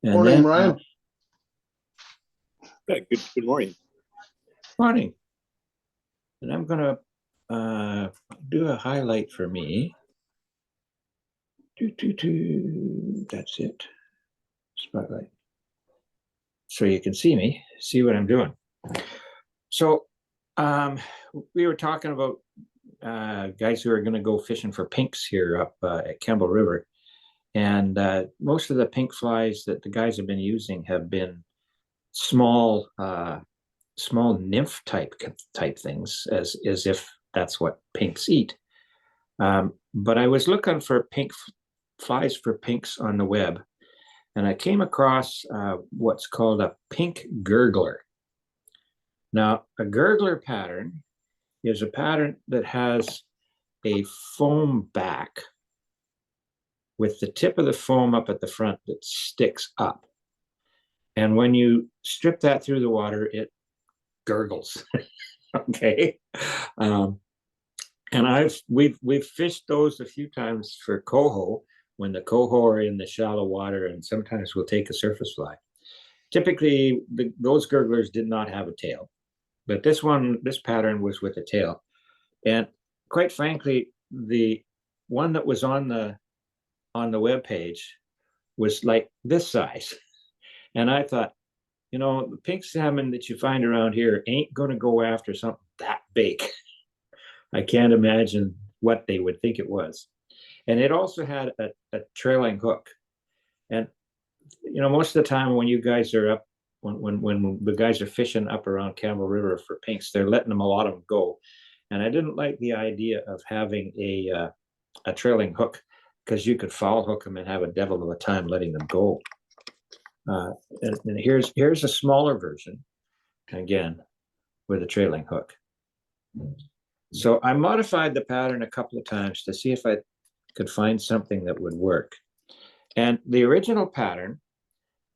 And Morning, then, Ryan. Good morning. morning. And I'm going to do a highlight for me. That's it. Spotlight. So you can see me, see what I'm doing. So we were talking about guys who are going to go fishing for pinks here up at Campbell River. And most of the pink flies that the guys have been using have been small nymph type things, as if that's what pinks eat. But I was looking for pink flies for pinks on the web, and I came across what's called a pink gurgler. Now, a gurgler pattern is a pattern that has a foam back with the tip of the foam up at the front that sticks up. And when you strip that through the water, it gurgles. Okay. And we've fished those a few times for coho when the coho are in the shallow water, and sometimes we'll take a surface fly. Typically, those gurglers did not have a tail, but this pattern was with a tail. And quite frankly, the one that was on the web page was like this size. And I thought, the pink salmon that you find around here ain't going to go after something that big. I can't imagine what they would think it was. And it also had a trailing hook. And, most of the time when you guys are up, when the guys are fishing up around Campbell River for pinks, they're letting a lot of them go. And I didn't like the idea of having a trailing hook, because you could foul hook them and have a devil of a time letting them go. And here's a smaller version, again, with a trailing hook. So I modified the pattern a couple of times to see if I could find something that would work. And the original pattern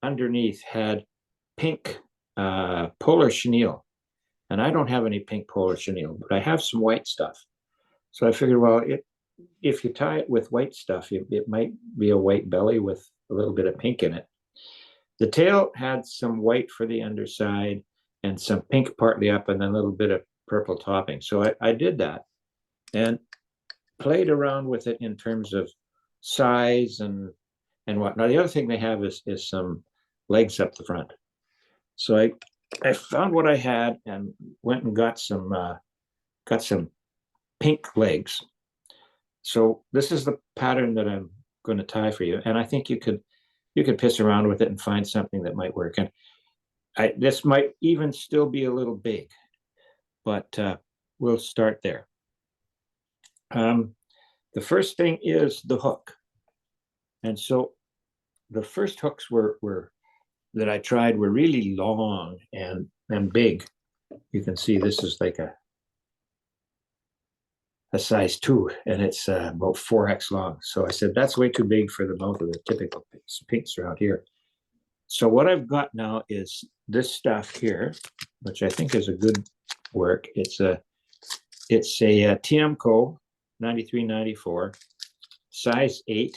underneath had pink polar chenille. And I don't have any pink polar chenille, but I have some white stuff. So I figured, well, if you tie it with white stuff, it might be a white belly with a little bit of pink in it. The tail had some white for the underside and some pink partly up, and then a little bit of purple topping. So I did that and played around with it in terms of size and what. Now, the other thing they have is some legs up the front. So I found what I had and went and got some pink legs. So this is the pattern that I'm going to tie for you. And I think you could piss around with it and find something that might work. And this might even still be a little big, but we'll start there. The first thing is the hook. And so the first hooks that I tried were really long and big. You can see this is like a size 2, and it's about 4x long. So I said, that's way too big for the mouth of the typical pinks around here. So what I've got now is this stuff here, which I think is a good work. It's a TMCO 9394, size 8,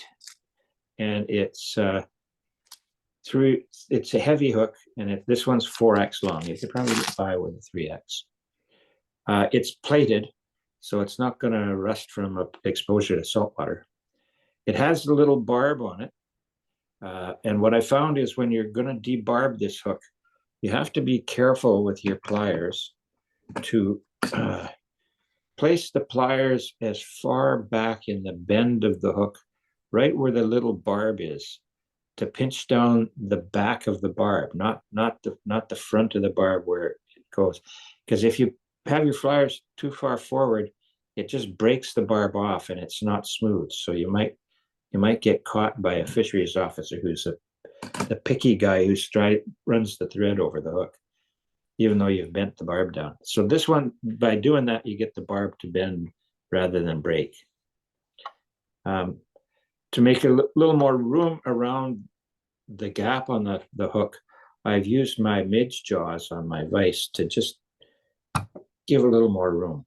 and it's a heavy hook, and this one's 4x long. You could probably get by with a 3x. It's plated, so it's not going to rust from exposure to salt water. It has a little barb on it. And what I found is when you're going to debarb this hook, you have to be careful with your pliers to place the pliers as far back in the bend of the hook, right where the little barb is, to pinch down the back of the barb, not the front of the barb where it goes. Because if you have your pliers too far forward, it just breaks the barb off and it's not smooth. So you might get caught by a fisheries officer who's a picky guy who runs the thread over the hook, even though you've bent the barb down. So this one, by doing that, you get the barb to bend rather than break. To make a little more room around the gap on the hook, I've used my midge jaws on my vise to just give a little more room.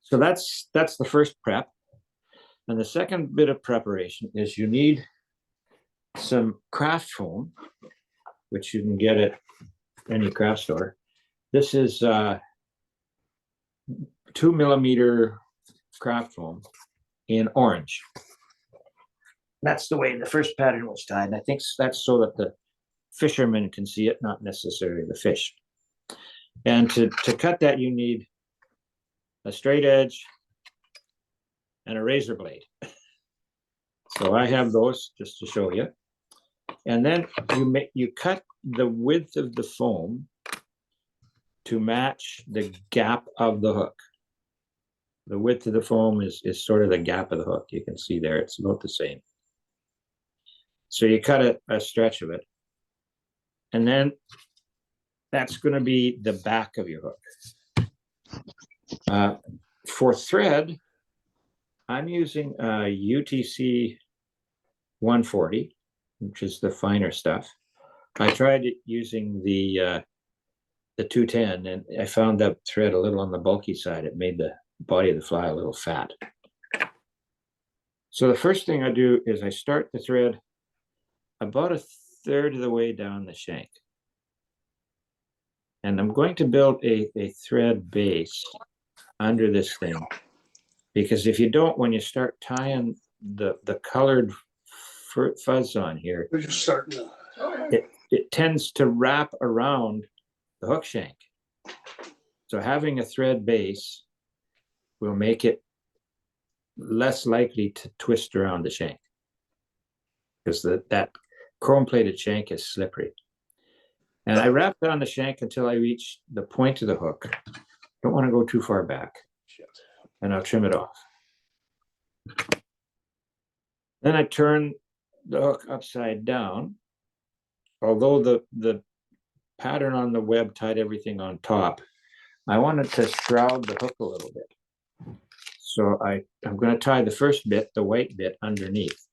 So that's the first prep. And the second bit of preparation is you need some craft foam, which you can get at any craft store. This is 2mm craft foam in orange. That's the way the first pattern was tied. And I think that's so that the fishermen can see it, not necessarily the fish. And to cut that, you need a straight edge and a razor blade. So I have those just to show you. And then you cut the width of the foam to match the gap of the hook. The width of the foam is sort of the gap of the hook. You can see there, it's about the same. So you cut a stretch of it. And then that's going to be the back of your hook. For thread, I'm using UTC 140, which is the finer stuff. I tried using the 210, and I found that thread a little on the bulky side. It made the body of the fly a little fat. So the first thing I do is I start the thread about 1/3 of the way down the shank. And I'm going to build a thread base under this thing, because if you don't, when you start tying the colored fuzz on here, it tends to wrap around the hook shank. So having a thread base will make it less likely to twist around the shank, because that chrome-plated shank is slippery. And I wrap it on the shank until I reach the point of the hook. Don't want to go too far back. And I'll trim it off. Then I turn the hook upside down. Although the pattern on the web tied everything on top, I wanted to shroud the hook a little bit. So I'm going to tie the first bit, the white bit, underneath.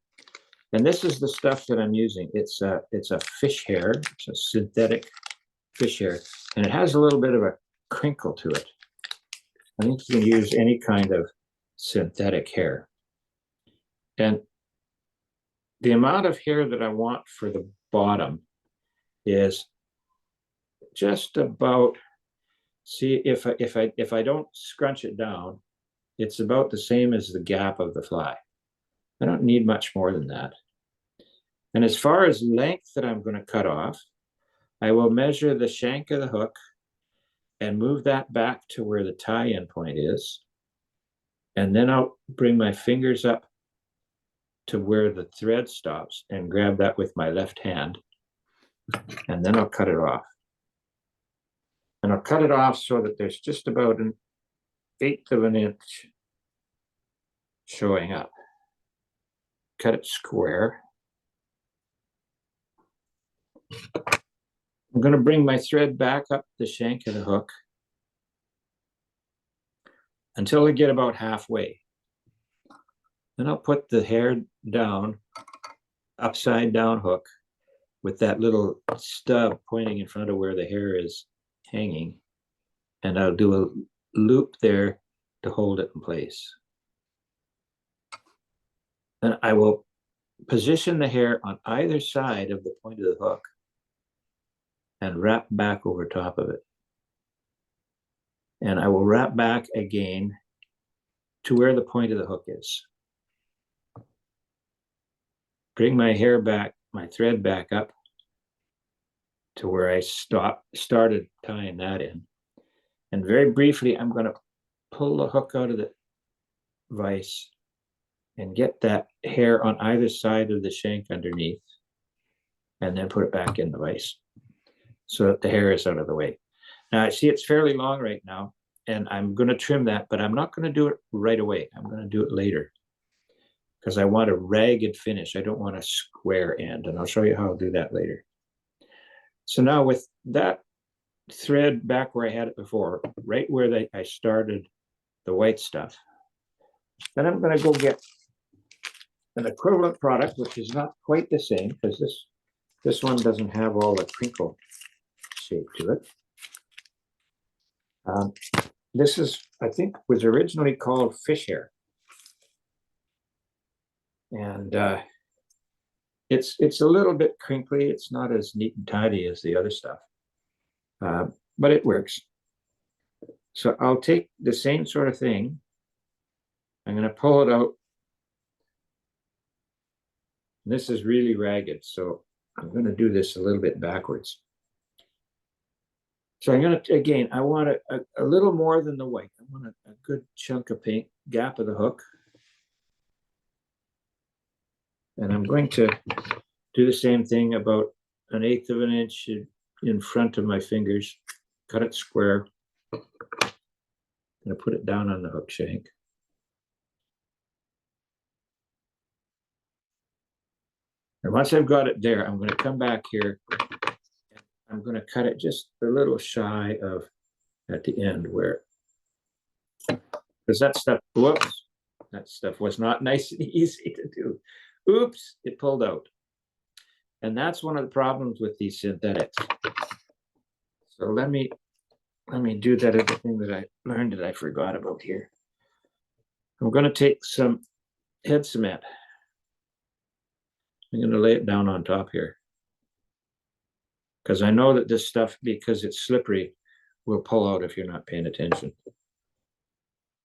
And this is the stuff that I'm using. It's a fish hair. It's a synthetic fish hair. And it has a little bit of a crinkle to it. I think you can use any kind of synthetic hair. And the amount of hair that I want for the bottom is just about, see, if I don't scrunch it down, it's about the same as the gap of the fly. I don't need much more than that. And as far as length that I'm going to cut off, I will measure the shank of the hook and move that back to where the tie-in point is. And then I'll bring my fingers up to where the thread stops and grab that with my left hand. And then I'll cut it off. And I'll cut it off so that there's just about 1/8 of an inch showing up. Cut it square. I'm going to bring my thread back up the shank of the hook until I get about halfway. Then I'll put the hair down, upside down hook, with that little stub pointing in front of where the hair is hanging. And I'll do a loop there to hold it in place. And I will position the hair on either side of the point of the hook and wrap back over top of it. And I will wrap back again to where the point of the hook is. Bring my hair back, my thread back up to where I started tying that in. And very briefly, I'm going to pull the hook out of the vise and get that hair on either side of the shank underneath, and then put it back in the vise so that the hair is out of the way. Now I see it's fairly long right now, and I'm going to trim that, but I'm not going to do it right away. I'm going to do it later because I want a ragged finish. I don't want a square end, and I'll show you how I'll do that later. So now with that thread back where I had it before, right where I started the white stuff, then I'm going to go get an equivalent product, which is not quite the same because this one doesn't have all the crinkle shape to it. This is, I think, was originally called fish hair. And It's a little bit crinkly. It's not as neat and tidy as the other stuff, but it works. So I'll take the same sort of thing. I'm going to pull it out. This is really ragged, so I'm going to do this a little bit backwards. So I'm going to, again, I want a little more than the white. I want a good chunk of paint, gap of the hook. And I'm going to do the same thing about 1/8 of an inch in front of my fingers, cut it square. I'm going to put it down on the hook shank. And once I've got it there, I'm going to come back here. I'm going to cut it just a little shy of at the end where, because that stuff, whoops, that stuff was not nice and easy to do. Oops, it pulled out. And that's one of the problems with these synthetics. So let me do that other thing that I learned that I forgot about here. I'm going to take some head cement. I'm going to lay it down on top here. Because I know that this stuff, because it's slippery, will pull out if you're not paying attention.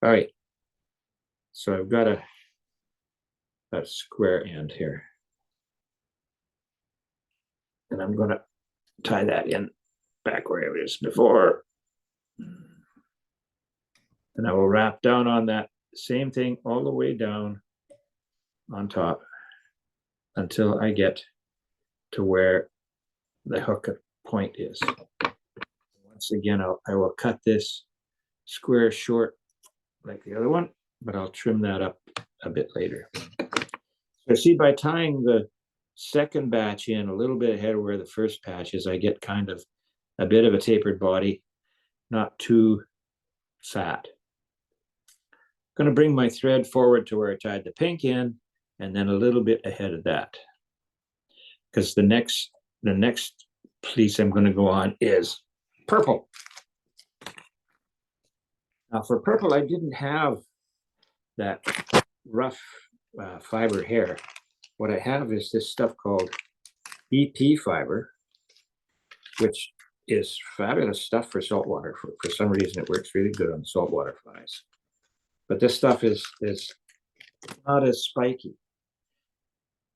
All right. So I've got a square end here. And I'm going to tie that in back where it was before. And I will wrap down on that same thing all the way down on top until I get to where the hook point is. Once again, I will cut this square short like the other one, but I'll trim that up a bit later. So see, by tying the second batch in a little bit ahead of where the first batch is, I get kind of a bit of a tapered body, not too fat. I'm going to bring my thread forward to where I tied the pink in, and then a little bit ahead of that, because the next piece I'm going to go on is purple. Now for purple, I didn't have that rough fiber hair. What I have is this stuff called EP fiber, which is fabulous stuff for saltwater. For some reason, it works really good on saltwater flies. But this stuff is not as spiky.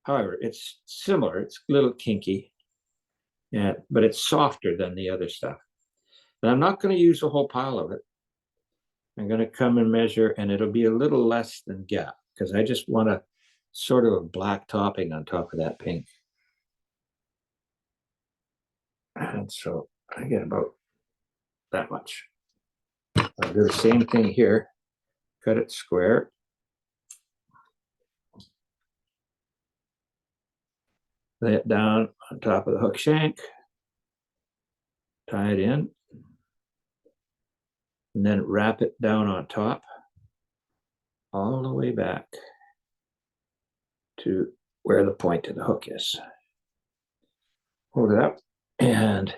However, it's similar. It's a little kinky, but it's softer than the other stuff. And I'm not going to use a whole pile of it. I'm going to come and measure, and it'll be a little less than gap, because I just want a sort of a black topping on top of that pink. And so I get about that much. I'll do the same thing here. Cut it square. Lay it down on top of the hook shank. Tie it in. And then wrap it down on top all the way back to where the point of the hook is. Hold it up and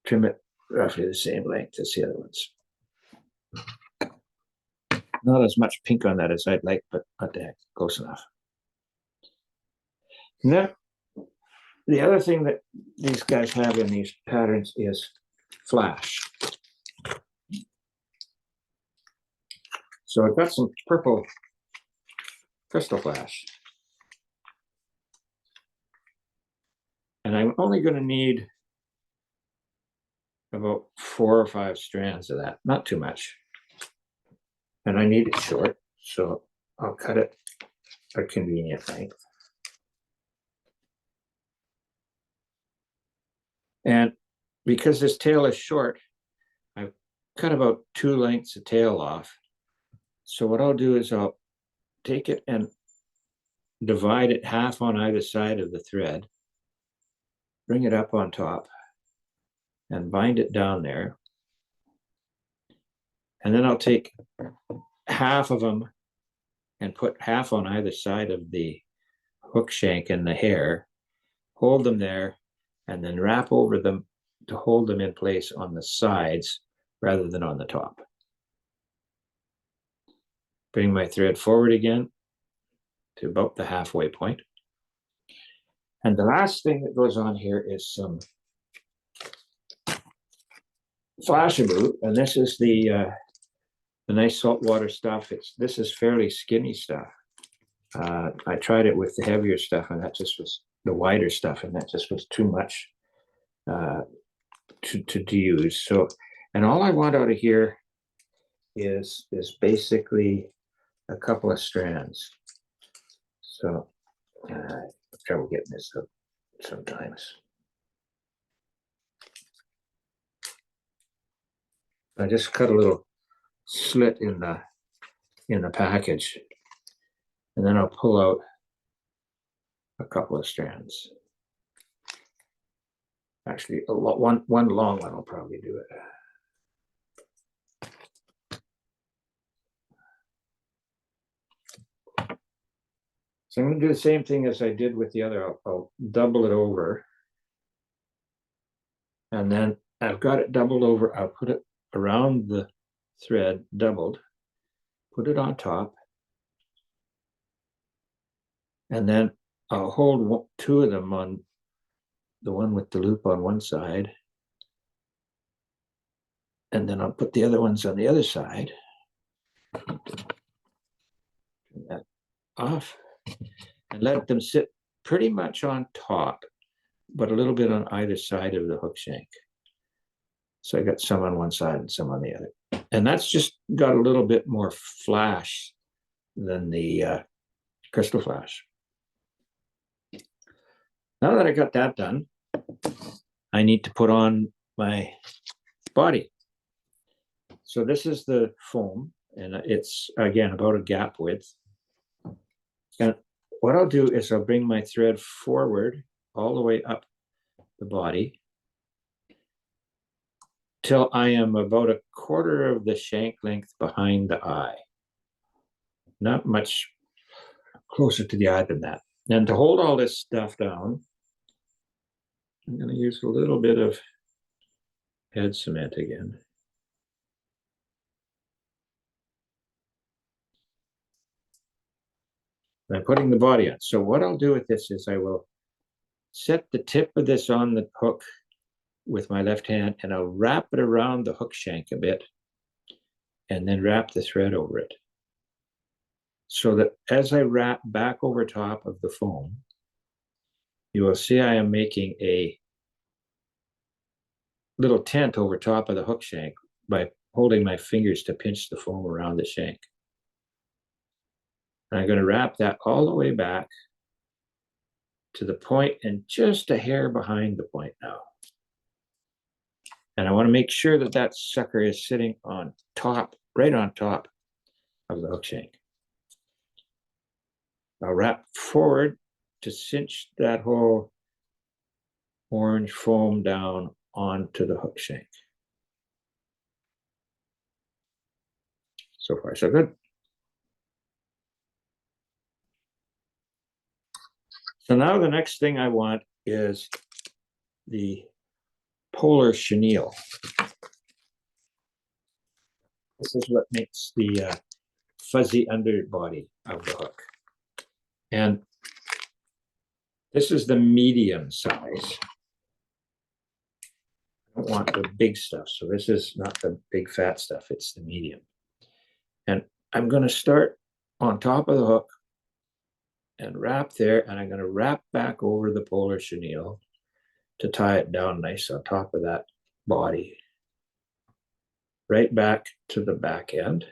trim it roughly the same length as the other ones. Not as much pink on that as I'd like, but what the heck, close enough. And then the other thing that these guys have in these patterns is flash. So I've got some purple Krystal flash. And I'm only going to need about 4 or 5 strands of that, not too much. And I need it short, so I'll cut it a convenient length. And because this tail is short, I've cut about 2 lengths of tail off. So what I'll do is I'll take it and divide it half on either side of the thread, bring it up on top, and bind it down there. And then I'll take half of them and put half on either side of the hook shank and the hair, hold them there, and then wrap over them to hold them in place on the sides rather than on the top. Bring my thread forward again to about the halfway point. And the last thing that goes on here is some Flashabou, and this is the nice saltwater stuff. This is fairly skinny stuff. I tried it with the heavier stuff, and that just was the wider stuff, and that just was too much to use. So, and all I want out of here is basically a couple of strands. So I have trouble getting this up sometimes. I just cut a little slit in the package, and then I'll pull out a couple of strands. Actually, one long one will probably do it. So I'm going to do the same thing as I did with the other. I'll double it over, and then I've got it doubled over. I'll put it around the thread, doubled, put it on top, and then I'll hold two of them on the one with the loop on one side, and then I'll put the other ones on the other side. Turn that off and let them sit pretty much on top, but a little bit on either side of the hook shank. So I got some on one side and some on the other. And that's just got a little bit more flash than the Krystal flash. Now that I got that done, I need to put on my body. So this is the foam, and it's, again, about a gap width. And what I'll do is I'll bring my thread forward all the way up the body till I am about a quarter of the shank length behind the eye. Not much closer to the eye than that. And to hold all this stuff down, I'm going to use a little bit of head cement again. I'm putting the body on. So what I'll do with this is I will set the tip of this on the hook with my left hand, and I'll wrap it around the hook shank a bit, and then wrap the thread over it. So that as I wrap back over top of the foam, you will see I am making a little tent over top of the hook shank by holding my fingers to pinch the foam around the shank. And I'm going to wrap that all the way back to the point and just a hair behind the point now. And I want to make sure that that sucker is sitting on top, right on top of the hook shank. I'll wrap forward to cinch that whole orange foam down onto the hook shank. So far, so good. So now the next thing I want is the polar chenille. This is what makes the fuzzy underbody of the hook. And this is the medium size. I don't want the big stuff. So this is not the big fat stuff, it's the medium. And I'm going to start on top of the hook and wrap there, and I'm going to wrap back over the polar chenille to tie it down nice on top of that body. Right back to the back end,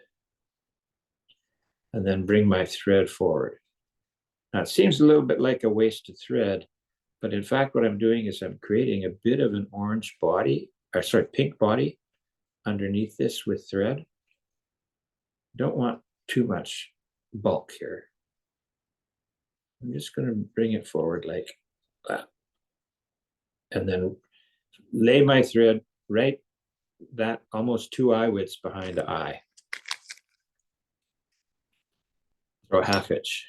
and then bring my thread forward. Now it seems a little bit like a wasted thread, but in fact what I'm doing is I'm creating a bit of an orange body, or sorry, pink body underneath this with thread. Don't want too much bulk here. I'm just going to bring it forward like that. And then lay my thread right that almost 2 eye widths behind the eye. Or a half inch.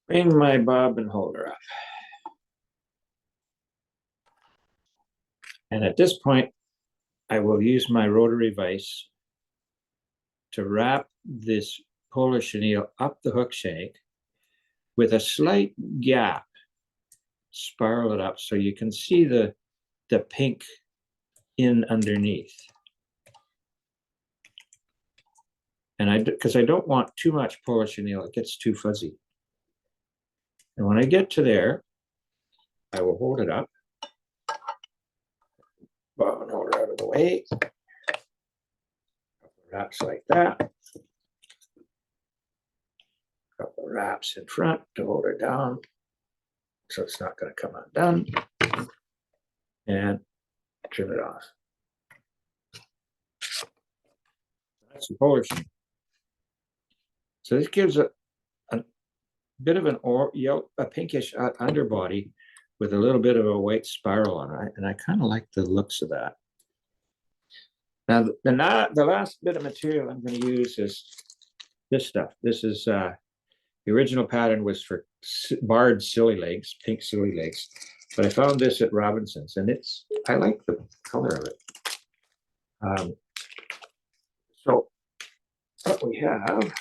Bring my bobbin holder up. And at this point, I will use my rotary vise to wrap this polar chenille up the hook shank with a slight gap, spiral it up so you can see the pink in underneath. And because I don't want too much polar chenille, it gets too fuzzy. And when I get to there, I will hold it up. Bob and hold it out of the way. Wraps like that. Couple of wraps in front to hold it down so it's not going to come undone. And trim it off. That's the polar chenille. So this gives a bit of a pinkish underbody with a little bit of a white spiral on it, and I kind of like the looks of that. Now, the last bit of material I'm going to use is this stuff. This is the original pattern was for barred silly legs, pink silly legs, but I found this at Robinson's, and I like the color of it. So what we have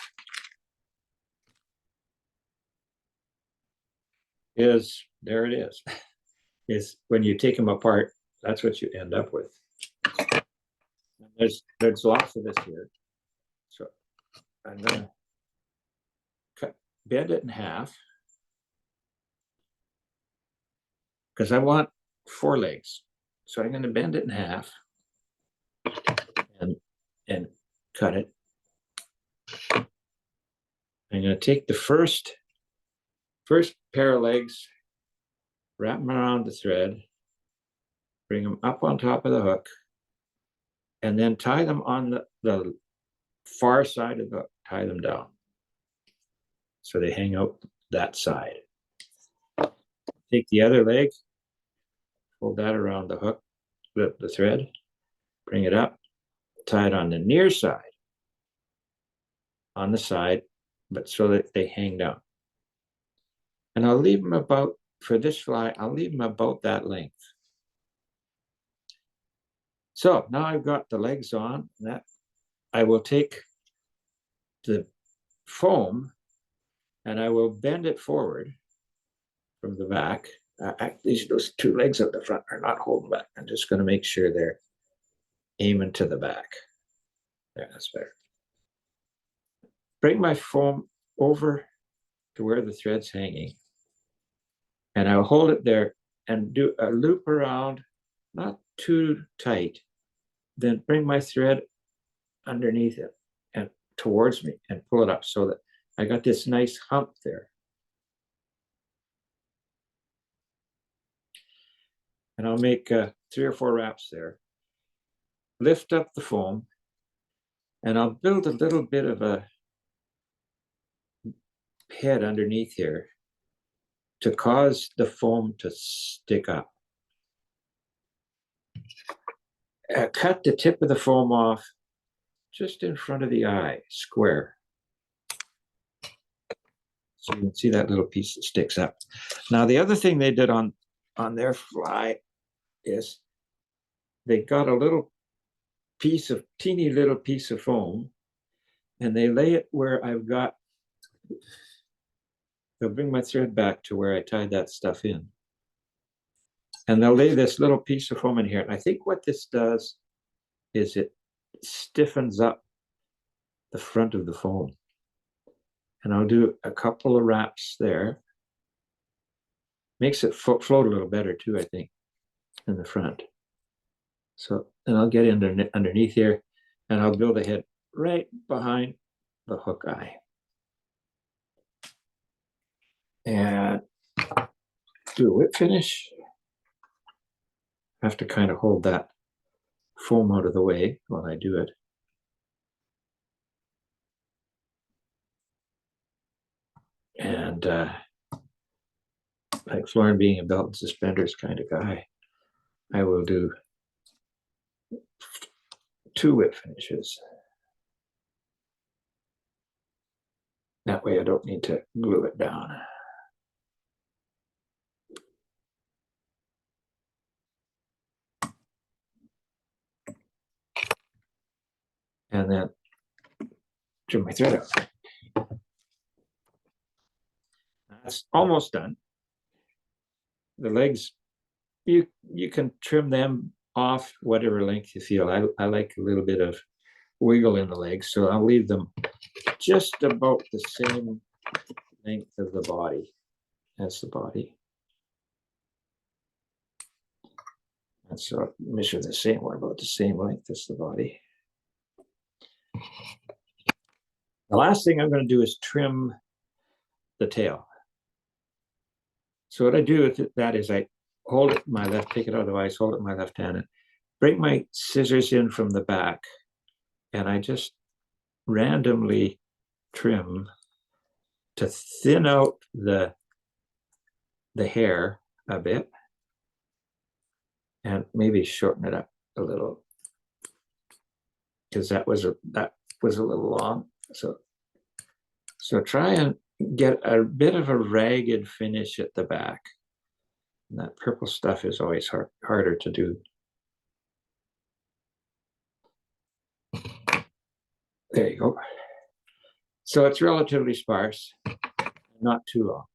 is, there it is. Is when you take them apart, that's what you end up with. There's lots of this here. So I'm gonna bend it in half because I want 4 legs. So I'm gonna bend it in half and cut it. I'm gonna take the first pair of legs, wrap them around the thread, bring them up on top of the hook, and then tie them on the far side of the hook, tie them down. So they hang out that side. Take the other leg, fold that around the hook, the thread, bring it up, tie it on the near side, on the side, but so that they hang down. And I'll leave them about, for this fly, I'll leave them about that length. So now I've got the legs on, that I will take the foam and I will bend it forward from the back. Those 2 legs at the front are not holding back. I'm just going to make sure they're aiming to the back. There, that's better. Bring my foam over to where the thread's hanging, and I'll hold it there and do a loop around, not too tight, then bring my thread underneath it and towards me and pull it up so that I got this nice hump there. And I'll make 3 or 4 wraps there. Lift up the foam, and I'll build a little bit of a head underneath here to cause the foam to stick up. Cut the tip of the foam off just in front of the eye, square. So you can see that little piece that sticks up. Now, the other thing they did on their fly is they got a little teeny little piece of foam, and they lay it where I've got, they'll bring my thread back to where I tied that stuff in. And they'll lay this little piece of foam in here. And I think what this does is it stiffens up the front of the foam. And I'll do a couple of wraps there. Makes it float a little better too, I think, in the front. So then I'll get underneath here, and I'll build a head right behind the hook eye. And do a whip finish. I have to kind of hold that foam out of the way while I do it. And like Florin being a belt and suspenders kind of guy, I will do 2 whip finishes. That way I don't need to glue it down. And then trim my thread out. That's almost done. The legs, you can trim them off whatever length you feel. I like a little bit of wiggle in the legs, so I'll leave them just about the same length of the body as the body. And so measure the same one, about the same length as the body. The last thing I'm going to do is trim the tail. So what I do with that is I hold it in my left, take it out of the vise, hold it in my left hand, and bring my scissors in from the back, and I just randomly trim to thin out the hair a bit and maybe shorten it up a little, because that was a little long. So try and get a bit of a ragged finish at the back. And that purple stuff is always harder to do. There you go. So it's relatively sparse, not too long.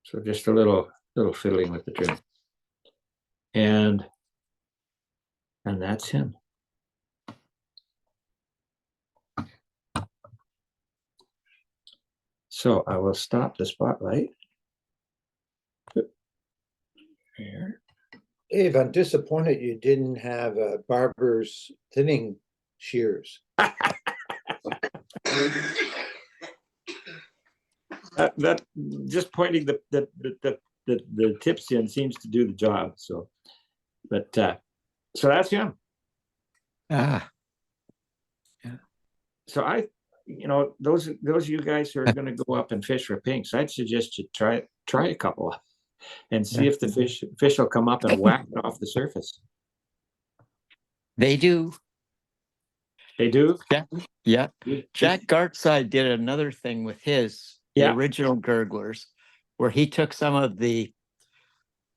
So just a little fiddling with the trim. And that's him. So I will stop the spotlight. Here. Dave, I'm disappointed you didn't have a barber's thinning shears. That just pointing the tips in seems to do the job. So, but so that's him. Yeah. So those of you guys who are going to go up and fish for pinks, I'd suggest you try a couple and see if the fish will come up and whack it off the surface. They do. They do? Yeah. Jack Gartside did another thing with the original Gurglers, where he took some of the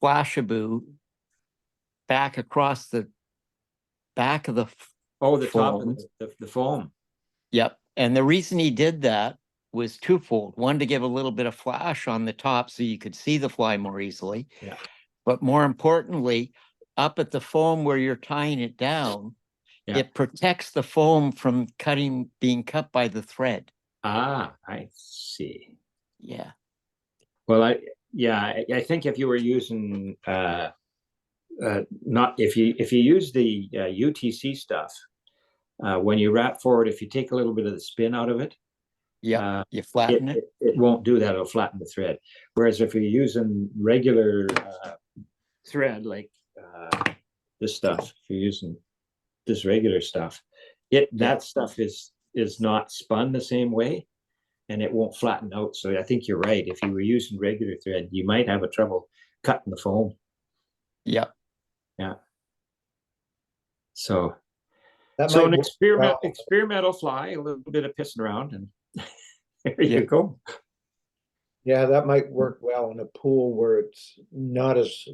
Flashabou back across the back of the the foam. Top of the foam. Yep. And the reason he did that was twofold. One, to give a little bit of flash on the top so you could see the fly more easily. Yeah. But more importantly, up at the foam where you're tying it down, it protects the foam from being cut by the thread. Ah, I see. Yeah. Well, I think if you were using not if you use the UTC stuff, when you wrap forward, if you take a little bit of the spin out of it, you flatten it. It won't do that. It'll flatten the thread. Whereas if you're using regular thread like this stuff, if you're using this regular stuff, that stuff is not spun the same way, and it won't flatten out. So I think you're right. If you were using regular thread, you might have a trouble cutting the foam. Yeah. So an experimental fly, a little bit of pissing around, and there you go. Yeah, that might work well in a pool where it's not as,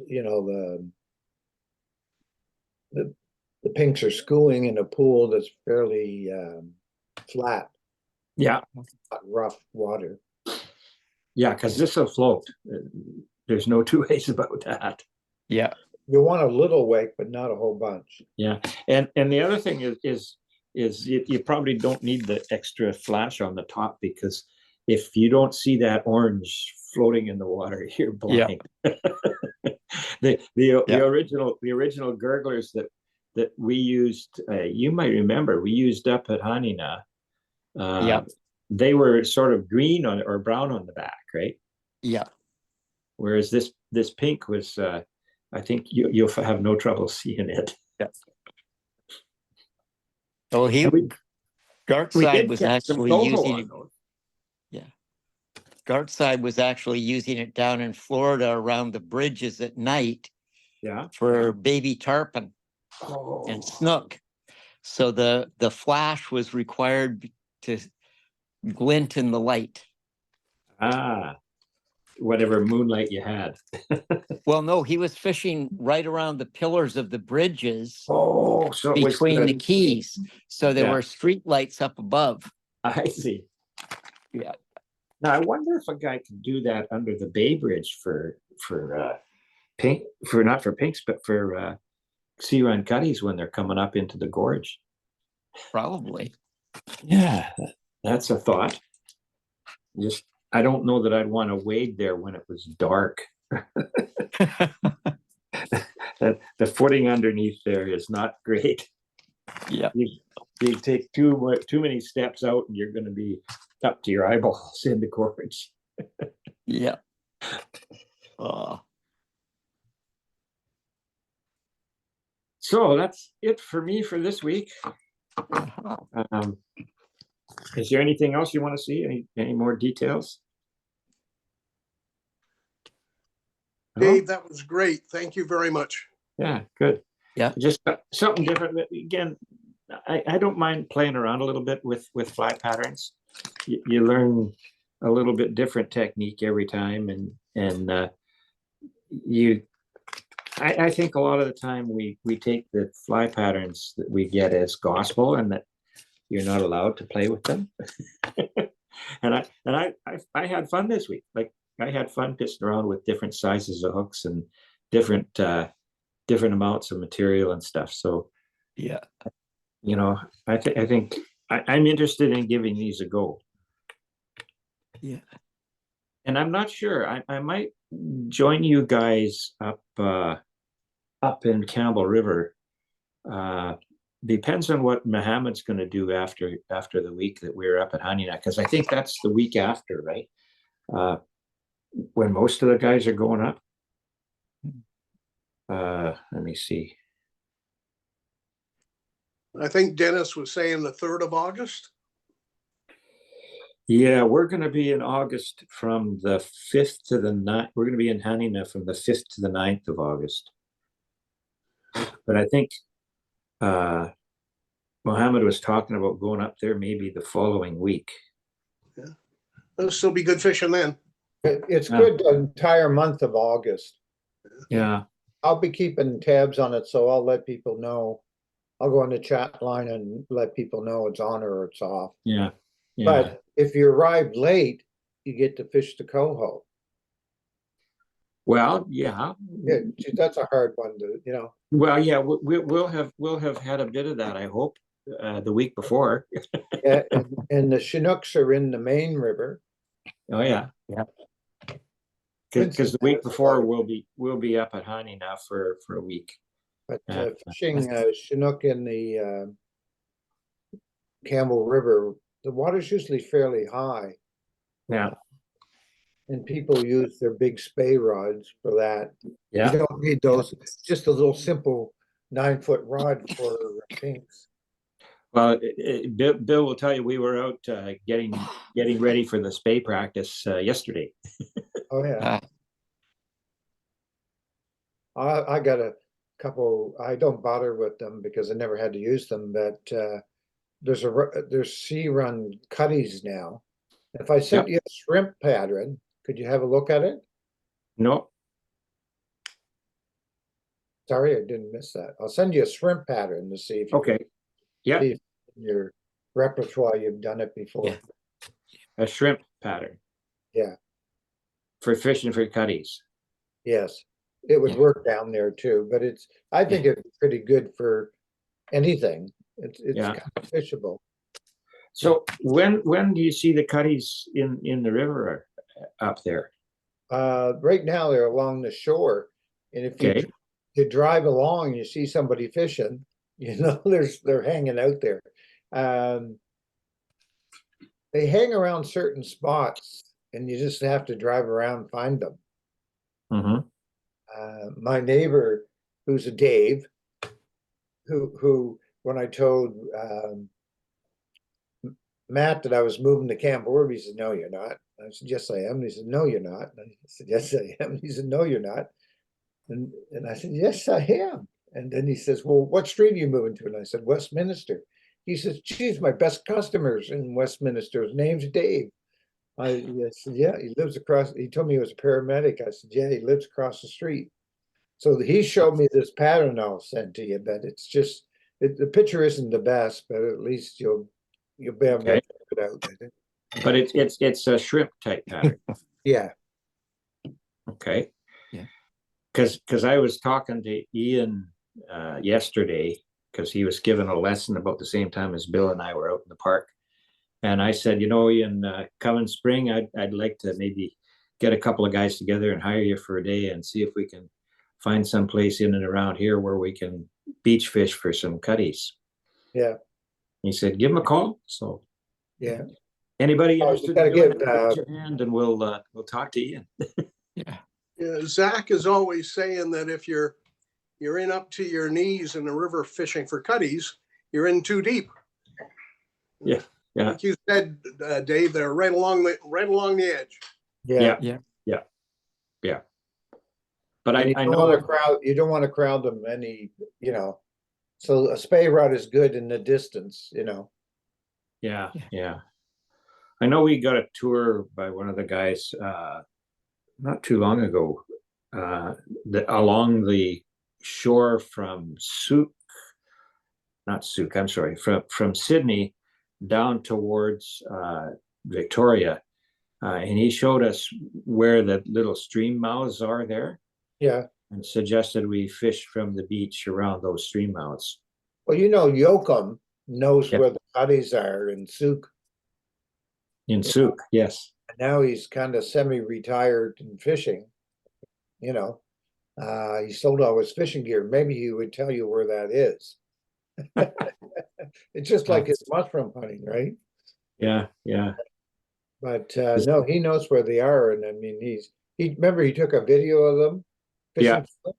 the pinks are schooling in a pool that's fairly flat. Yeah. Not rough water. Yeah, because this will float. There's no two ways about that. Yeah. You want a little wake, but not a whole bunch. Yeah, and the other thing is you probably don't need the extra flash on the top, because if you don't see that orange floating in the water, you're blind. Yeah. the original Gurglers that we used, you might remember, we used up at Hanina. They were sort of green or brown on the back, right? Yeah. Whereas this pink was, I think you'll have no trouble seeing it. Yeah. Oh, Gartside was actually using it. Yeah. Gartside was actually using it down in Florida around the bridges at night. Yeah. For baby tarpon and snook. So the flash was required to glint in the light. Ah. whatever moonlight you had. Well, no, he was fishing right around the pillars of the bridges Oh, so it was between the good. keys. So there Yeah. were street lights up above. I see. Yeah. Now I wonder if a guy could do that under the Bay Bridge for pink, for not for pinks, but for sea run cutties when they're coming up into the gorge. Probably. Yeah, that's a thought. Just I don't know that I'd want to wade there when it was dark. The footing underneath there is not great. Yeah. You take too many steps out and you're going to be up to your eyeballs in the gorge. Yeah. So that's it for me for this week. Is there anything else you want to see? Any more details? Dave, that was great. Thank you very much. Yeah, good. Yeah. Just something different. Again, I don't mind playing around a little bit with fly patterns. You learn a little bit different technique every time, and I think a lot of the time we take the fly patterns that we get as gospel, and that you're not allowed to play with them. and I had fun this week. Like I had fun pissing around with different sizes of hooks and different amounts of material and stuff. So yeah, you know, I think I'm interested in giving these a go. Yeah. And I'm not sure. I might join you guys up in Campbell River. Depends on what Mohammed's going to do after the week that we're up at Honeynut, because I think that's the week after, right? When most of the guys are going up. Let me see. I think Dennis was saying the 3rd of August. Yeah, we're going to be in August from the 5th to the 9th. We're going to be in Honeynut from the 5th to the 9th of August. But I think Mohammed was talking about going up there maybe the following week. Yeah, it'll still be good fishing then. It's good the entire month of August. Yeah. I'll be keeping tabs on it, so I'll let people know. I'll go on the chat line and let people know it's on or it's off. Yeah. Yeah. But if you arrive late, you get to fish the coho. Well, yeah. Yeah, that's a hard one to, you know. Well, yeah, we'll have had a bit of that, I hope, the week before. Yeah, and the Chinooks are in the main river. Oh yeah, yeah. Because the week before we'll be up at Honey now for a week. But fishing Chinook in the Campbell River, the water's usually fairly high. Yeah. And people use their big spay rods for that. Yeah. You don't need those. Just a little simple 9-foot rod for pinks. Well, Bill will tell you we were out getting ready for the spay practice yesterday. Oh yeah. I got a couple. I don't bother with them because I never had to use them. But there's sea run cutties now. If I sent you a shrimp pattern, could you have a look at it? No. Sorry, I didn't miss that. I'll send you a shrimp pattern to see if you Okay. Yeah. see if in your repertoire you've done it before. Yeah. A shrimp pattern. Yeah. For fishing for cutties. Yes. It would work down there too, but I think it's pretty good for anything. It's kind of fishable. So when do you see the cutties in the river up there? Right now they're along the shore, and if you drive along, you see somebody fishing. You know, they're hanging out there. They hang around certain spots, and you just have to drive around and find them. Mm-hmm. My neighbor, who's a Dave, who when I told Matt that I was moving to Campbell River, he said, "No, you're not." I said, "Yes, I am." And he said, "No, you're not." And I said, "Yes, I am." He said, "No, you're not." And I said, "Yes, I am." And then he says, "Well, what street are you moving to?" And I said, "Westminster." He says, "Geez, my best customers in Westminster. His name's Dave." said, yeah, he lives across, he told me he was a paramedic. I said, yeah, he lives across the street. So he showed me this pattern I'll send to you, but it's just, the picture isn't the best, but at least you'll be able to Okay. check it out, I think. But it's a shrimp type pattern. Yeah, Okay. Yeah. Because I was talking to Ian yesterday, because he was given a lesson about the same time as Bill and I were out in the park. And I said, you know, Ian, coming spring, I'd like to maybe get a couple of guys together and hire you for a day and see if we can find some place in and around here where we can beach fish for some cutties. yeah, He said, give him a call. So yeah. anybody Oh, you interested gotta in doing give, it, raise your hand and we'll talk to Ian. Yeah. Yeah, Zach is always saying that if you're in up to your knees in the river fishing for cutties, you're in too deep. Yeah. Yeah. Like you said, Dave, they're right along the edge. Yeah. Yeah. But And I know you don't want to crowd them any, so a spay rod is good in the distance, Yeah. I know we got a tour by one of the guys not too long ago along the shore from from Sydney down towards Victoria. And he showed us where the little stream mouths are there. Yeah. And suggested we fish from the beach around those stream mouths. Well, Yoakum knows Yep. where the cutties are in Souk. In Souk, yes. And now he's kind of semi-retired in fishing, he sold all his fishing gear. Maybe he would tell you where that is. It's just like his mushroom hunting, right? Yeah. But no, he knows where they are. And I mean, remember he took a video of them fishing. Yeah.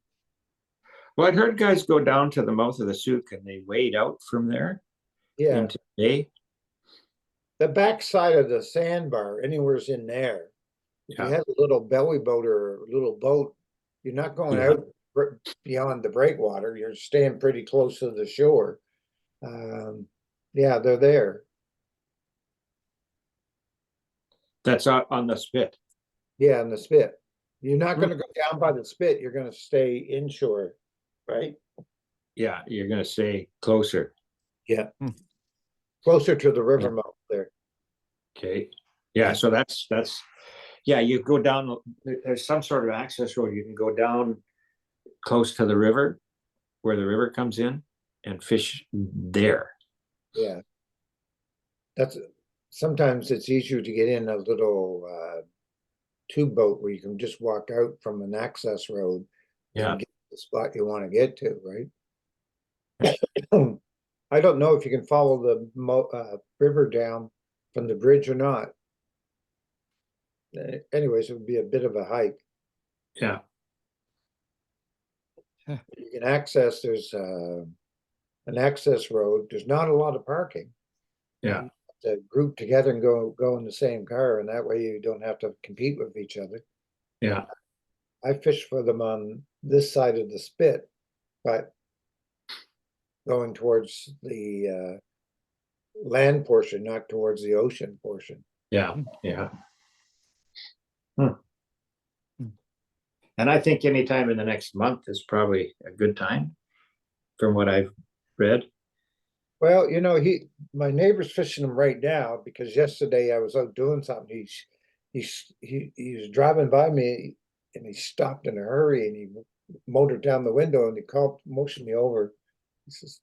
Well, I'd heard guys go down to the mouth of the Souk and they wade out from there into the bay. The backside of the sandbar, anywhere's in there. If you have a little belly boat or a little boat, you're not going out beyond the breakwater. You're staying pretty close to the shore. They're there. That's on the spit. Yeah, on the spit. You're not going to go down by the spit. You're going to stay inshore, right? Yeah, you're going to stay closer. Yeah. Closer to the river mouth there. Okay. Yeah, so that's you go down, there's some sort of access road. You can go down close to the river where the river comes in and fish there. Yeah. Sometimes it's easier to get in a little tube boat where you can just walk out from an access road and get to the spot you want to get to, right? I don't know if you can follow the river down from the bridge or not. Anyways, it would be a bit of a hike. Yeah. You can access, there's an access road. There's not a lot of parking. Yeah. To group together and go in the same car, and that way you don't have to compete with each other. Yeah. I fished for them on this side of the spit, but going towards the land portion, not towards the ocean portion. Yeah. And I think anytime in the next month is probably a good time from what I've read. Well, my neighbor's fishing them right now because yesterday I was out doing something. He was driving by me and he stopped in a hurry and he motored down the window and he motioned me over. He says,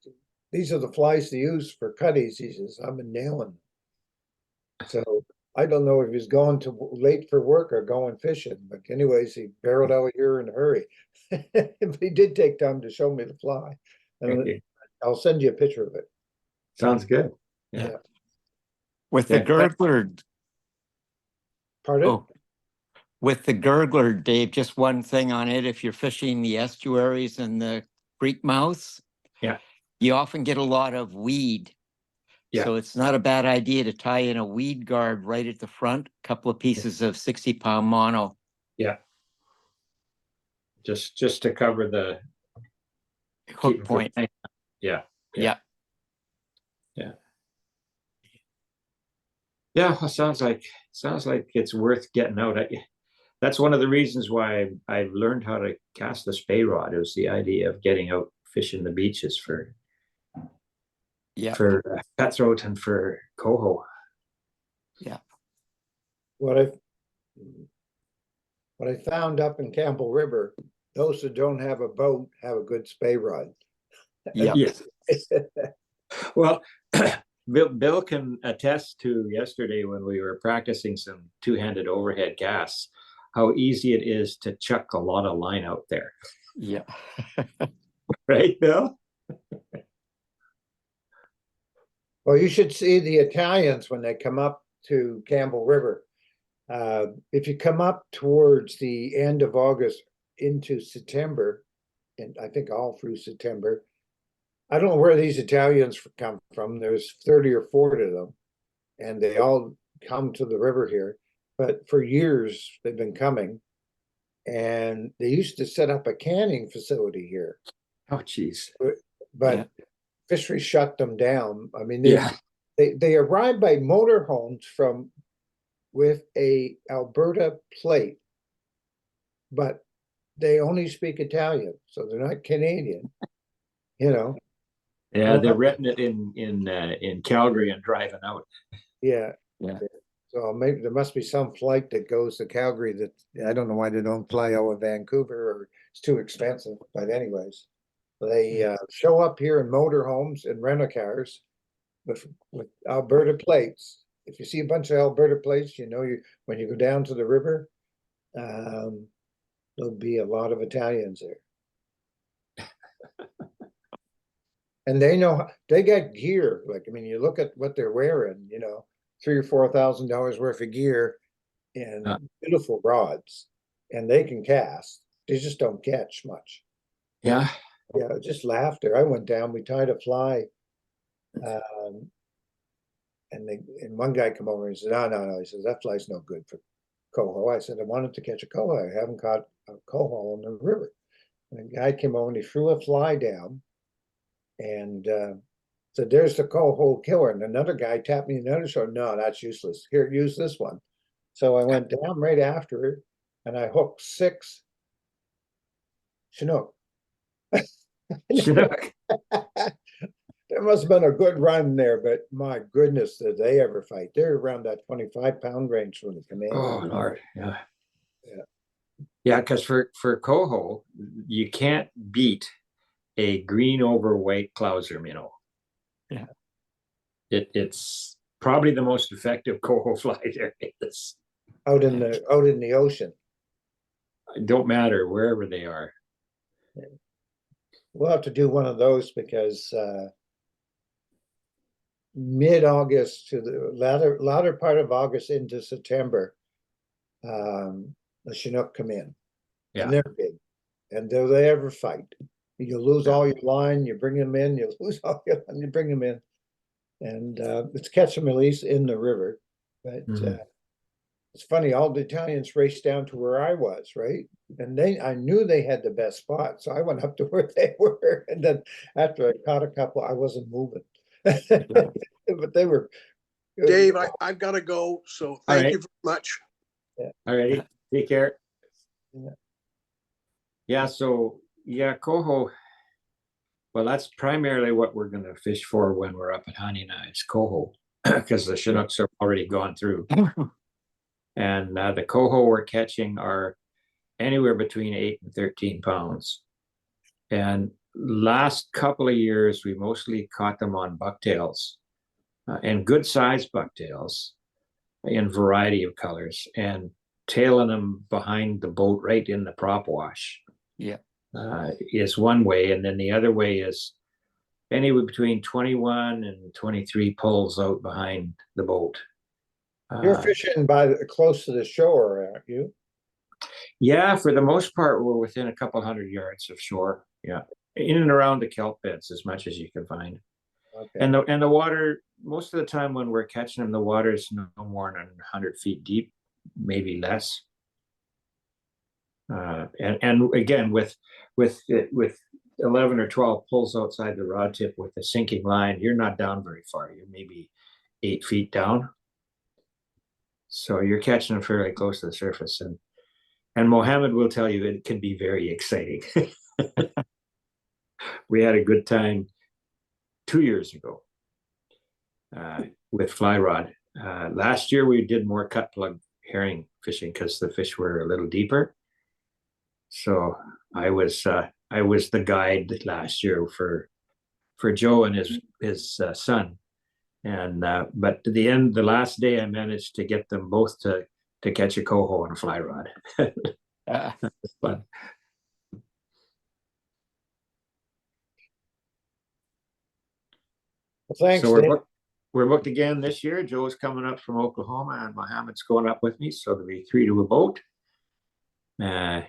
"These are the flies to use for cutties." He says, "I've been nailing them." So I don't know if he's going late for work or going fishing, but anyways, he barreled out here in a hurry. But he did take time to show me the fly. And I'll send you a picture of it. Sounds good. Yeah. With the gurgler. Pardon? With the gurgler, Dave, just one thing on it. If you're fishing the estuaries and the creek mouths, you often get a lot of weed. Yeah. So it's not a bad idea to tie in a weed guard right at the front, a couple of pieces of 60-pound mono. Yeah. Just to cover the hook point. Yeah. Yeah, well, sounds like it's worth getting out. That's one of the reasons why I've learned how to cast the spay rod. It was the idea of getting out fishing the beaches Yeah, for cutthroat and for coho. yeah. What I what I found up in Campbell River, those that don't have a boat have a good spay rod. Yep. Yes. Well, Bill can attest to yesterday when we were practicing some two-handed overhead casts, how easy it is to chuck a lot of line out there. Yeah. Right, Bill? Well, you should see the Italians when they come up to Campbell River. If you come up towards the end of August into September, and I think all through September, I don't know where these Italians come from. There's 30 or 40 of them, and they all come to the river here. But for years, they've been coming, and they used to set up a canning facility here. Oh, geez. But Yeah. fisheries shut them down. I mean, Yeah. they arrive by motorhomes from with a Alberta plate, but they only speak Italian, so they're not Canadian. You know, Yeah, they're renting it in Calgary and driving out. yeah. Yeah. So maybe there must be some flight that goes to Calgary that I don't know why they don't fly over Vancouver, or it's too expensive. But anyways, they show up here in motorhomes and rental cars with Alberta plates. If you see a bunch of Alberta plates, you know when you go down to the river, there'll be a lot of Italians there. And they know they got gear. Like, I mean, you look at what they're wearing, you know, $3,000 or $4,000 worth of gear and beautiful rods, and they can cast. They just don't catch much. Yeah. Yeah, just laughter. I went down, we tied a fly, and one guy come over and he said, no. He says, that fly's no good for coho. I said, I wanted to catch a coho. I haven't caught a coho in the river. And the guy came over and he threw a fly down and said, there's the coho killer. And another guy tapped me in the other shoulder. No, that's useless. Here, use this one. So I went down right after it and I hooked 6 Chinook. Chinook. There must have been a good run there, but my goodness, did they ever fight? They're around that 25-pound range when they come in. Oh, Lord. Yeah. Yeah. Yeah, because for coho, you can't beat a green over white clouser minnow. Yeah. It's probably the most effective coho fly there is. Out in the ocean. It don't matter wherever they are. We'll have to do one of those because mid-August to the latter part of August into September, the Chinook come in. Yeah. And they're big. And do they ever fight? You lose all your line, you bring them in, you lose all your line, you bring them in. And it's catch and release in the river. But it's funny, all the Italians raced down to where I was, right? And I knew they had the best spot, so I went up to where they were. And then after I caught a couple, I wasn't moving. But they were good. Dave, I've got to go, so thank you very much. Yeah. All righty. Take care. Yeah. Yeah, so yeah, coho. Well, that's primarily what we're going to fish for when we're up at Hanina. It's coho because the Chinooks are already gone through. And the coho we're catching are anywhere between 8 and 13 pounds. And last couple of years, we mostly caught them on bucktails and good sized bucktails in variety of colors and tailing them behind the boat right in the prop wash. Yeah. Is one way. And then the other way is anywhere between 21 and 23 pulls out behind the boat. You're fishing close to the shore, aren't you? Yeah, for the most part, we're within a couple hundred yards of shore. Yeah, in and around the kelp beds as much as you can find. Okay. And the water, most of the time when we're catching them, the water is no more than 100 feet deep, maybe less. And again, with 11 or 12 pulls outside the rod tip with a sinking line, you're not down very far. You're maybe 8 feet down. So you're catching them fairly close to the surface. And Mohammed will tell you it can be very exciting. We had a good time 2 years ago with fly rod. Last year we did more cut plug herring fishing because the fish were a little deeper. So I was the guide last year for Joe and his son. And but at the last day, I managed to get them both to catch a coho on a fly rod. It's fun. Well, thanks, So Dave. we're booked again this year. Joe's coming up from Oklahoma, and Mohammed's going up with me, so there'll be 3 to a boat. I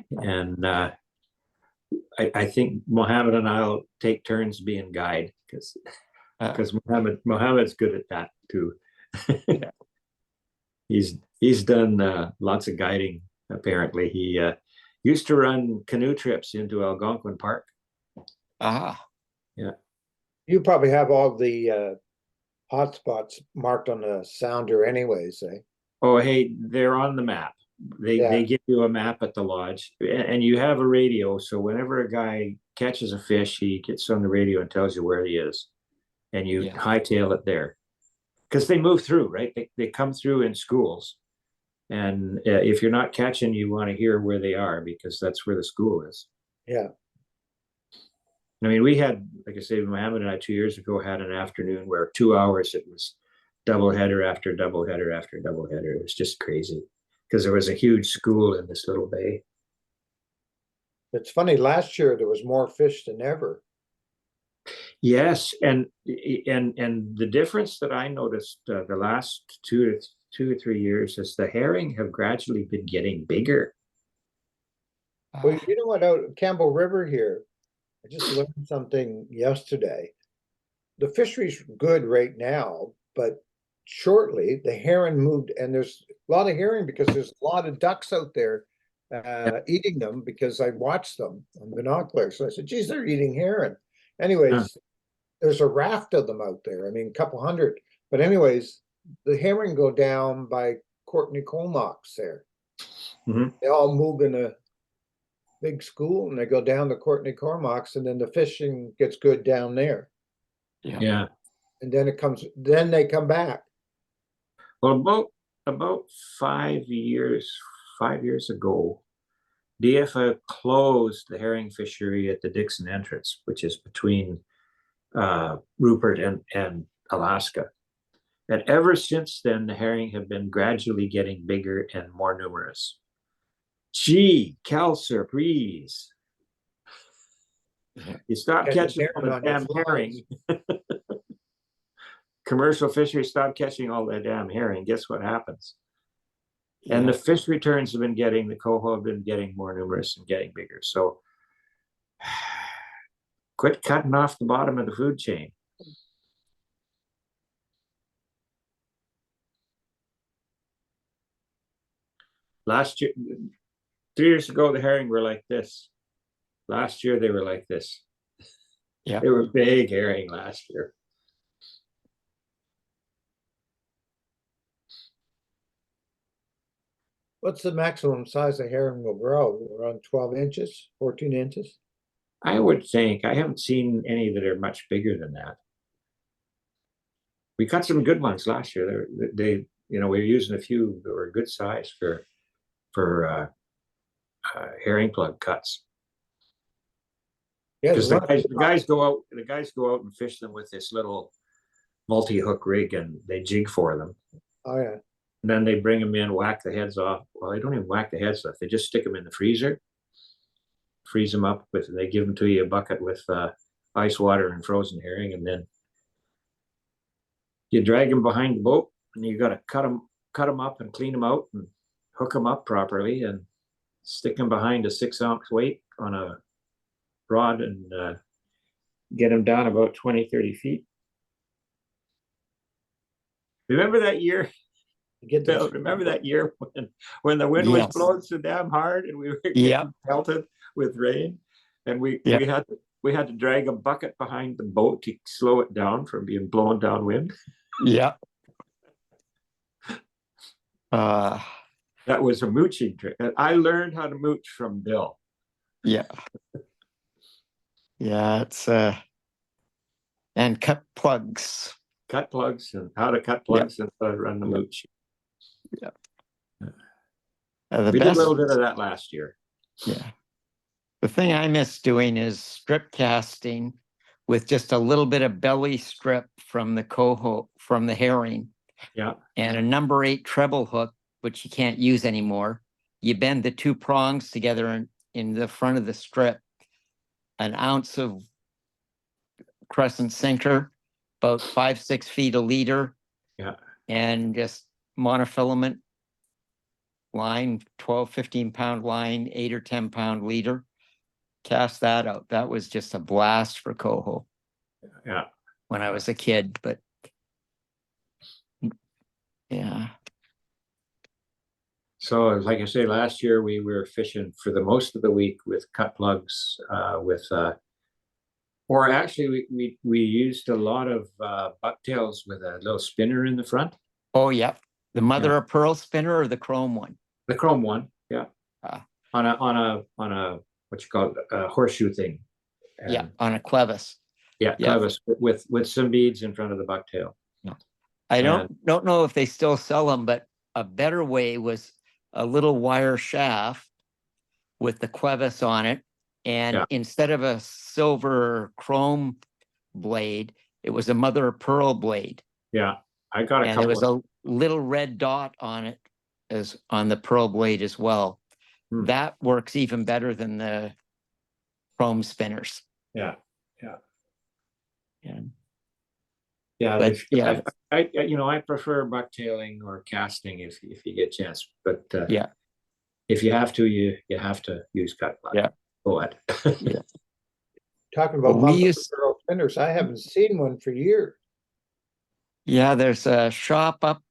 think Mohammed and I'll take turns being guide because Mohammed's good at that too. He's done lots of guiding. Apparently, he used to run canoe trips into Algonquin Park. Ah, Yeah. You probably have all the hot spots marked on the sounder anyways, eh? Oh, hey, they're on the map. They give you a map at the lodge, and you have a radio. So whenever a guy catches a fish, he gets on the radio and tells you where he is, and you hightail it there. Because they move through, right? They come through in schools, and if you're not catching, you want to hear where they are because that's where the school is. Yeah. I mean, we had, like I say, Mohammed and I 2 years ago had an afternoon where 2 hours it was doubleheader after doubleheader after doubleheader. It was just crazy because there was a huge school in this little bay. It's funny, last year there was more fish than ever. Yes, and the difference that I noticed the last 2 or 3 years is the herring have gradually been getting bigger. Well, you know what, out Campbell River here, I just learned something yesterday. The fishery's good right now, but shortly the herring moved, and there's a lot of herring because there's a lot of ducks out there eating them because I watched them on binoculars. So I said, geez, they're eating herring. Anyways, there's a raft of them out there. I mean, a couple hundred. But anyways, the herring go down by Courtney Colmox there. Mm-hmm. They all move in a big school and they go down to Courtney Cormox, and then the fishing gets good down there. Yeah. And then they come back. Well, about 5 years ago, DFA closed the herring fishery at the Dixon entrance, which is between Rupert and Alaska. And ever since then, the herring have been gradually getting bigger and more numerous. Gee, quelle surprise. You stop catching all the damn herring. Commercial fisheries stop catching all that damn herring. Guess what happens? And the fish returns have been the coho have been getting more numerous and getting bigger. So quit cutting off the bottom of the food chain. Last year, 3 years ago, the herring were like this. Last year, they were like this. Yeah. They were big herring last year. What's the maximum size a herring will grow? Around 12 inches, 14 inches? I would think. I haven't seen any that are much bigger than that. We caught some good ones last year. We were using a few that were good size for herring plug cuts. Yeah, Because the guys go out and fish them with this little multi-hook rig, and they jig for them. Oh yeah. And then they bring them in, whack the heads off. Well, they don't even whack the heads off. They just stick them in the freezer, freeze them up they give them to you a bucket with ice water and frozen herring, and then you drag them behind the boat, and you got to cut them up and clean them out and hook them up properly and stick them behind a 6-ounce weight on a rod and get them down about 20, 30 feet. Remember that year? Remember that year when the wind was blowing so damn hard and we were getting pelted with rain, and we had to drag a bucket behind the boat to slow it down from being blown downwind. Yeah. That was a mooching trick. I learned how to mooch from Bill. Yeah. Yeah, it's and cut plugs. Cut plugs and how to cut plugs and how to run the mooch. Yeah. We did a little bit of that last year. Yeah. The thing I miss doing is strip casting with just a little bit of belly strip from the coho, from the herring. Yeah. And a number 8 treble hook, which you can't use anymore. You bend the 2 prongs together in the front of the strip, an ounce of crescent sinker, about 5-6 feet a leader. Yeah. And just monofilament line, 12-15 pound line, 8 or 10 pound leader. Cast that out. That was just a blast for coho. Yeah. When I was a kid, but yeah. So like I say, last year we were fishing for the most of the week with cut plugs, or actually we used a lot of bucktails with a little spinner in the front. Oh, yeah. The mother of pearl spinner or the chrome one? The chrome one, yeah. On a what you call a horseshoe thing. Yeah, on a clevis. Yeah, clevis with some beads in front of the bucktail. I don't know if they still sell them, but a better way was a little wire shaft with the clevis on it. And instead of a silver chrome blade, it was a mother of pearl blade. Yeah, I got a couple. And there was a little red dot on it as on the pearl blade as well. That works even better than the chrome spinners. Yeah. But, I prefer bucktailing or casting if you get a chance. But if you have to, you have to use cut plug. Yeah. Go ahead. Talking about pearl spinners, I haven't seen one for years. Yeah, there's a shop up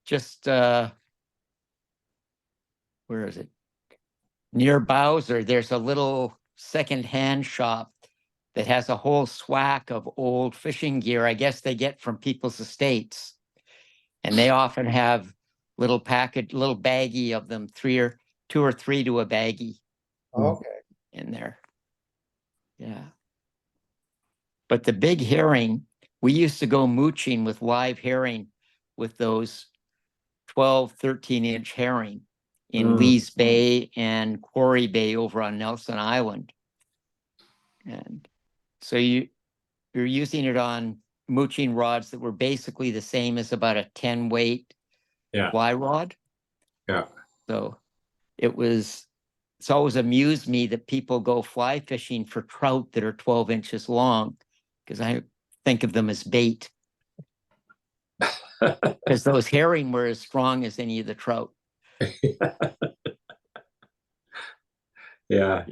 just where is it? Near Bowser, there's a little secondhand shop that has a whole swag of old fishing gear. I guess they get from people's estates. And they often have little baggie of them, 2 or 3 to a baggie. Okay. In there. Yeah. But the big herring, we used to go mooching with live herring with those 12, 13-inch herring in Lee's Bay and Quarry Bay over on Nelson Island. And so you're using it on mooching rods that were basically the same as about a 10 weight fly rod. Yeah. So it's always amused me that people go fly fishing for trout that are 12 inches long, because I think of them as bait. Because those herring were as strong as any of the trout. Yeah.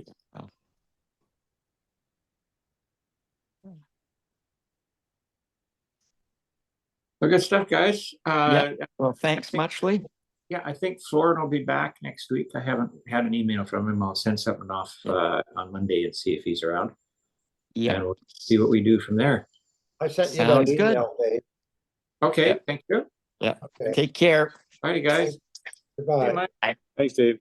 Well, good stuff, guys. Well, thanks much, Lee. Yeah, I think Florin will be back next week. I haven't had an email from him. I'll send something off on Monday and see if he's around. Yeah. And we'll see what we do from there. I sent you that email, Dave. Okay, thank you. Yeah. Okay. Take care. All righty, guys. Goodbye. Thanks, Dave.